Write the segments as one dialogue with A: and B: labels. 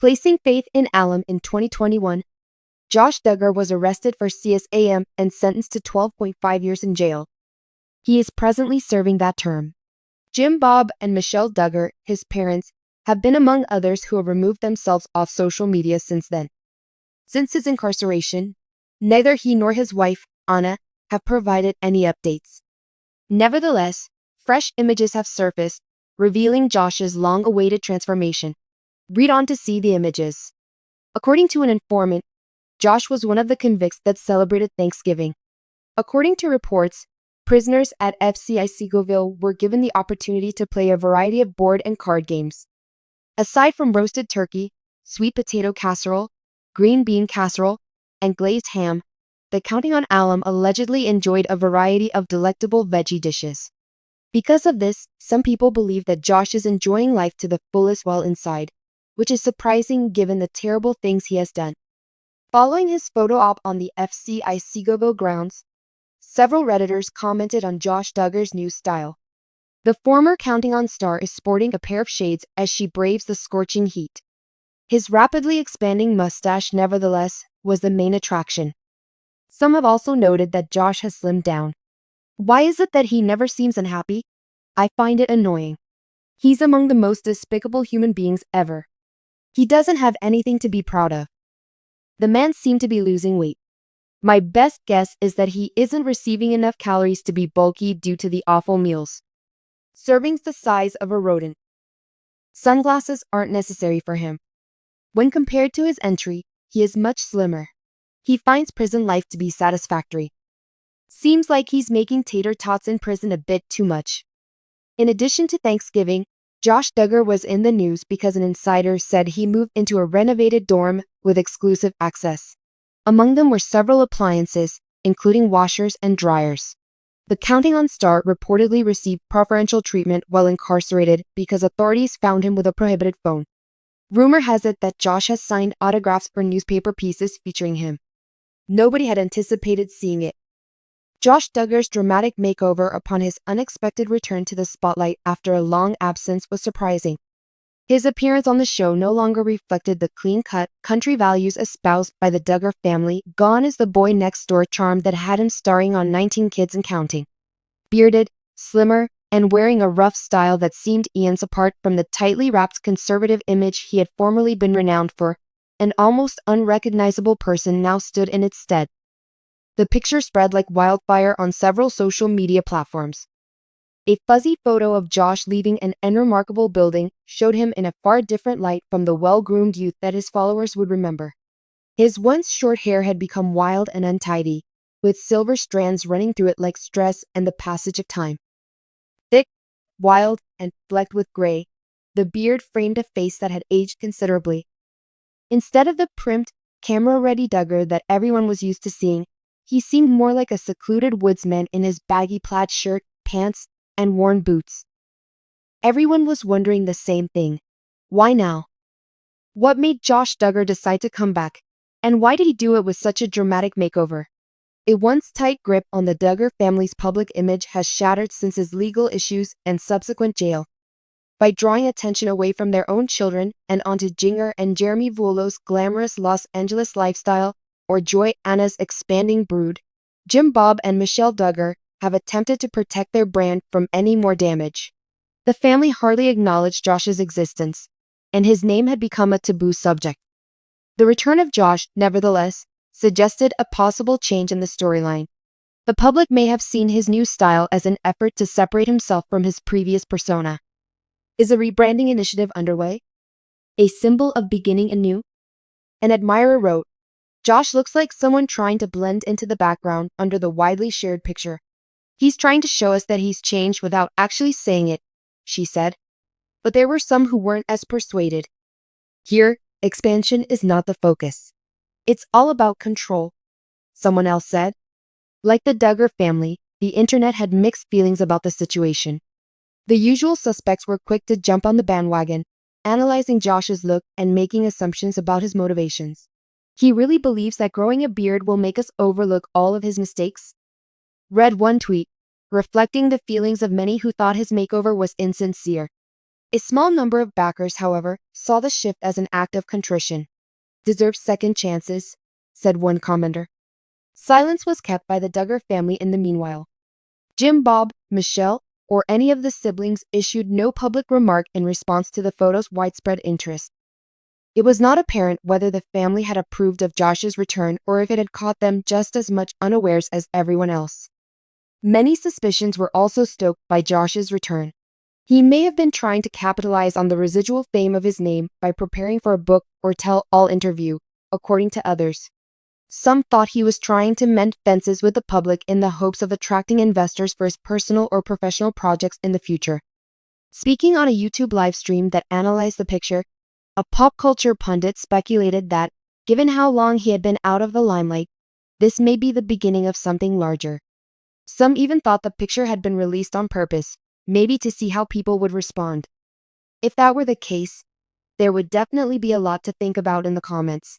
A: Placing faith in alum in 2021, Josh Duggar was arrested for CSAM and sentenced to 12.5 years in jail. He is presently serving that term. Jim Bob and Michelle Duggar, his parents, have been among others who have removed themselves off social media since then. Since his incarceration, neither he nor his wife, Anna, have provided any updates. Nevertheless, fresh images have surfaced, revealing Josh's long-awaited transformation. Read on to see the images. According to an informant, Josh was one of the convicts that celebrated Thanksgiving. According to reports, prisoners at FCI Seagoville were given the opportunity to play a variety of board and card games. Aside from roasted turkey, sweet potato casserole, green bean casserole, and glazed ham, the Counting on Alum allegedly enjoyed a variety of delectable veggie dishes. Because of this, some people believe that Josh is enjoying life to the fullest while inside, which is surprising given the terrible things he has done. Following his photo op on the FCI Seagoville grounds, several Redditors commented on Josh Duggar's new style. The former Counting On star is sporting a pair of shades as she braves the scorching heat. His rapidly expanding mustache, nevertheless, was the main attraction. Some have also noted that Josh has slimmed down. Why is it that he never seems unhappy? I find it annoying. He's among the most despicable human beings ever. He doesn't have anything to be proud of. The man seemed to be losing weight. My best guess is that he isn't receiving enough calories to be bulky due to the awful meals. Servings the size of a rodent. Sunglasses aren't necessary for him. When compared to his entry, he is much slimmer. He finds prison life to be satisfactory. Seems like he's making tater tots in prison a bit too much. In addition to Thanksgiving, Josh Duggar was in the news because an insider said he moved into a renovated dorm with exclusive access. Among them were several appliances, including washers and dryers. The Counting On star reportedly received preferential treatment while incarcerated because authorities found him with a prohibited phone. Rumor has it that Josh has signed autographs for newspaper pieces featuring him. Nobody had anticipated seeing it. Josh Duggar's dramatic makeover upon his unexpected return to the spotlight after a long absence was surprising. His appearance on the show no longer reflected the clean-cut, country values espoused by the Duggar family. Gone is the boy-next-door charm that had him starring on 19 Kids and Counting. Bearded, slimmer, and wearing a rough style that seemed eons apart from the tightly wrapped conservative image he had formerly been renowned for, an almost unrecognizable person now stood in its stead. The picture spread like wildfire on several social media platforms. A fuzzy photo of Josh leaving an unremarkable building showed him in a far different light from the well-groomed youth that his followers would remember. His once short hair had become wild and untidy, with silver strands running through it like stress and the passage of time. Thick, wild, and flecked with gray, the beard framed a face that had aged considerably. Instead of the primped, camera-ready Duggar that everyone was used to seeing, he seemed more like a secluded woodsman in his baggy plaid shirt, pants, and worn boots. Everyone was wondering the same thing. Why now? What made Josh Duggar decide to come back? And why did he do it with such a dramatic makeover? A once tight grip on the Duggar family's public image has shattered since his legal issues and subsequent jail. By drawing attention away from their own children and onto Jinger and Jeremy Vuolo's glamorous Los Angeles lifestyle, or Johannah's expanding brood, Jim Bob and Michelle Duggar have attempted to protect their brand from any more damage. The family hardly acknowledged Josh's existence, and his name had become a taboo subject. The return of Josh, nevertheless, suggested a possible change in the storyline. The public may have seen his new style as an effort to separate himself from his previous persona. Is a rebranding initiative underway? A symbol of beginning anew? An admirer wrote, "Josh looks like someone trying to blend into the background under the widely shared picture. He's trying to show us that he's changed without actually saying it," she said. But there were some who weren't as persuaded. Here, expansion is not the focus. It's all about control, someone else said. Like the Duggar family, the internet had mixed feelings about the situation. The usual suspects were quick to jump on the bandwagon, analyzing Josh's look and making assumptions about his motivations. He really believes that growing a beard will make us overlook all of his mistakes? Read one tweet, reflecting the feelings of many who thought his makeover was insincere. A small number of backers, however, saw the shift as an act of contrition. "Deserves second chances," said one commenter. Silence was kept by the Duggar family in the meanwhile. Jim, Bob, Michelle, or any of the siblings issued no public remark in response to the photo's widespread interest. It was not apparent whether the family had approved of Josh's return or if it had caught them just as much unawares as everyone else. Many suspicions were also stoked by Josh's return. He may have been trying to capitalize on the residual fame of his name by preparing for a book or tell-all interview, according to others. Some thought he was trying to mend fences with the public in the hopes of attracting investors for his personal or professional projects in the future. Speaking on a YouTube livestream that analyzed the picture, a pop culture pundit speculated that, given how long he had been out of the limelight, this may be the beginning of something larger. Some even thought the picture had been released on purpose, maybe to see how people would respond. If that were the case, there would definitely be a lot to think about in the comments.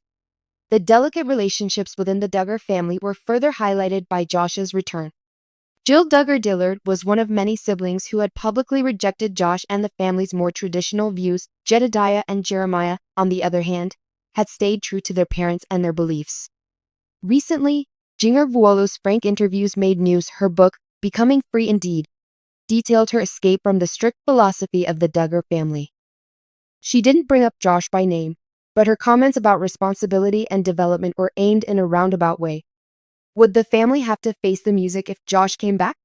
A: The delicate relationships within the Duggar family were further highlighted by Josh's return. Jill Duggar Dillard was one of many siblings who had publicly rejected Josh and the family's more traditional views. Jedidiah and Jeremiah, on the other hand, had stayed true to their parents and their beliefs. Recently, Jinger Vuolo's frank interviews made news. Her book, Becoming Free Indeed, detailed her escape from the strict philosophy of the Duggar family. She didn't bring up Josh by name, but her comments about responsibility and development were aimed in a roundabout way. Would the family have to face the music if Josh came back?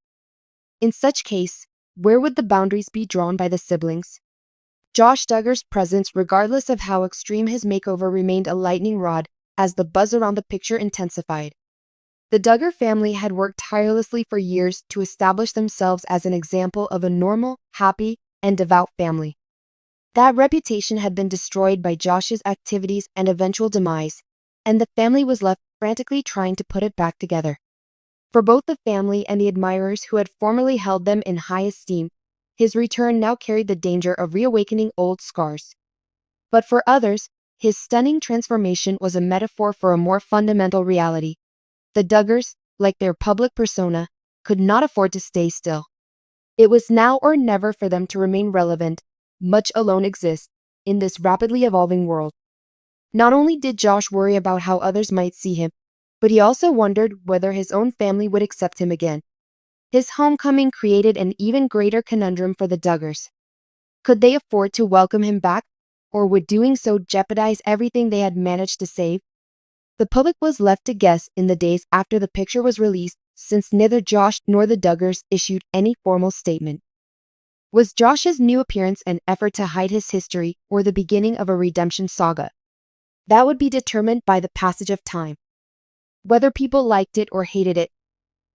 A: In such case, where would the boundaries be drawn by the siblings? Josh Duggar's presence, regardless of how extreme his makeover, remained a lightning rod as the buzz around the picture intensified. The Duggar family had worked tirelessly for years to establish themselves as an example of a normal, happy, and devout family. That reputation had been destroyed by Josh's activities and eventual demise, and the family was left frantically trying to put it back together. For both the family and the admirers who had formerly held them in high esteem, his return now carried the danger of reawakening old scars. But for others, his stunning transformation was a metaphor for a more fundamental reality. The Duggars, like their public persona, could not afford to stay still. It was now or never for them to remain relevant, much alone exist, in this rapidly evolving world. Not only did Josh worry about how others might see him, but he also wondered whether his own family would accept him again. His homecoming created an even greater conundrum for the Duggars. Could they afford to welcome him back, or would doing so jeopardize everything they had managed to save? The public was left to guess in the days after the picture was released, since neither Josh nor the Duggars issued any formal statement. Was Josh's new appearance an effort to hide his history or the beginning of a redemption saga? That would be determined by the passage of time. Whether people liked it or hated it,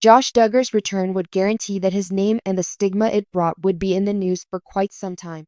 A: Josh Duggar's return would guarantee that his name and the stigma it brought would be in the news for quite some time.